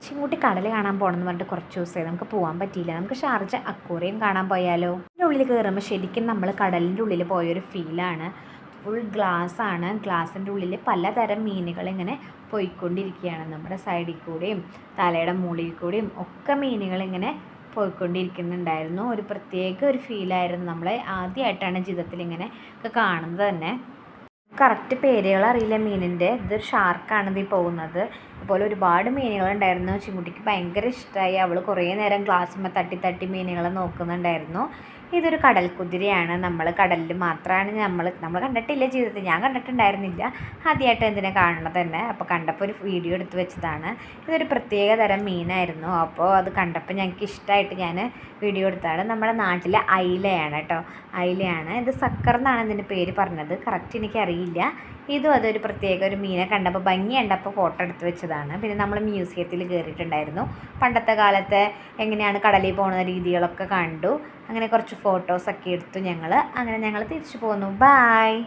ചിങ്ങൂട്ടി കടൽ കാണാൻ പോകണമെന്ന് പറഞ്ഞിട്ട് കുറച്ച് ദിവസമായി നമുക്ക് പോകാൻ പറ്റിയില്ല. നമുക്ക് ഷാർജ അക്വേറിയം കാണാൻ പോയാലോ? അതിൻ്റെ ഉള്ളിൽ കയറുമ്പോൾ ശരിക്കും നമ്മൾ കടലിൻ്റെ ഉള്ളിൽ പോയൊരു ഫീലാണ്. ഫുൾ ഗ്ലാസ്സാണ്. ഗ്ലാസിൻ്റെ ഉള്ളിൽ പലതരം മീനുകൾ ഇങ്ങനെ പോയിക്കൊണ്ടിരിക്കുകയാണ്. നമ്മുടെ സൈഡിൽ കൂടെയും തലയുടെ മുകളിൽ കൂടെയും ഒക്കെ മീനുകൾ ഇങ്ങനെ പോയിക്കൊണ്ടിരിക്കുന്നുണ്ടായിരുന്നു. ഒരു പ്രത്യേക ഒരു ഫീലായിരുന്നു. നമ്മൾ ആദ്യമായിട്ടാണ് ജീവിതത്തിൽ ഇങ്ങനെ ഒക്കെ കാണുന്നത് തന്നെ. കറക്റ്റ് പേരുകൾ അറിയില്ല മീനിൻ്റെ. ഇതൊരു ഷാർക്കാണ് ഇതിൽ പോകുന്നത്. അതുപോലെ ഒരുപാട് മീനുകളുണ്ടായിരുന്നു. ചിങ്കുട്ടിക്ക് ഭയങ്കര ഇഷ്ടമായി. അവൾ കുറേ നേരം ഗ്ലാസ്സുമ്മേ തട്ടി തട്ടി മീനുകളെ നോക്കുന്നുണ്ടായിരുന്നു. ഇതൊരു കടൽ കുതിരയാണ്. നമ്മൾ കടലിൽ മാത്രമാണ് നമ്മൾ കണ്ടിട്ടില്ല ജീവിതത്തിൽ. ഞാൻ കണ്ടിട്ടുണ്ടായിരുന്നില്ല. ആദ്യമായിട്ട് എന്തിനാ കാണുന്നത് തന്നെ. അപ്പോൾ കണ്ടപ്പോൾ ഒരു വീഡിയോ എടുത്ത് വെച്ചതാണ്. ഇതൊരു പ്രത്യേക തരം മീനായിരുന്നു. അപ്പോൾ അത് കണ്ടപ്പോൾ ഞങ്ങൾക്ക് ഇഷ്ടമായിട്ട് ഞാൻ വീഡിയോ എടുത്താണ്. നമ്മുടെ നാട്ടിലെ അയിലയാണ് കേട്ടോ. അയിലയാണ്. ഇത് സക്കർ എന്നാണ് ഇതിൻ്റെ പേര് പറഞ്ഞത്. കറക്റ്റ് എനിക്കറിയില്ല. ഇതും അതൊരു പ്രത്യേക ഒരു മീനെ കണ്ടപ്പോൾ ഭംഗി കണ്ടപ്പോൾ ഫോട്ടോ എടുത്ത് വെച്ചതാണ്. പിന്നെ നമ്മൾ മ്യൂസിയത്തിൽ കയറിയിട്ടുണ്ടായിരുന്നു. പണ്ടത്തെ കാലത്തെ എങ്ങനെയാണ് കടലിൽ പോകുന്ന രീതികളൊക്കെ കണ്ടു. അങ്ങനെ കുറച്ച് ഫോട്ടോസൊക്കെ എടുത്തു ഞങ്ങൾ. അങ്ങനെ ഞങ്ങൾ തിരിച്ചു പോന്നു. ബായ്.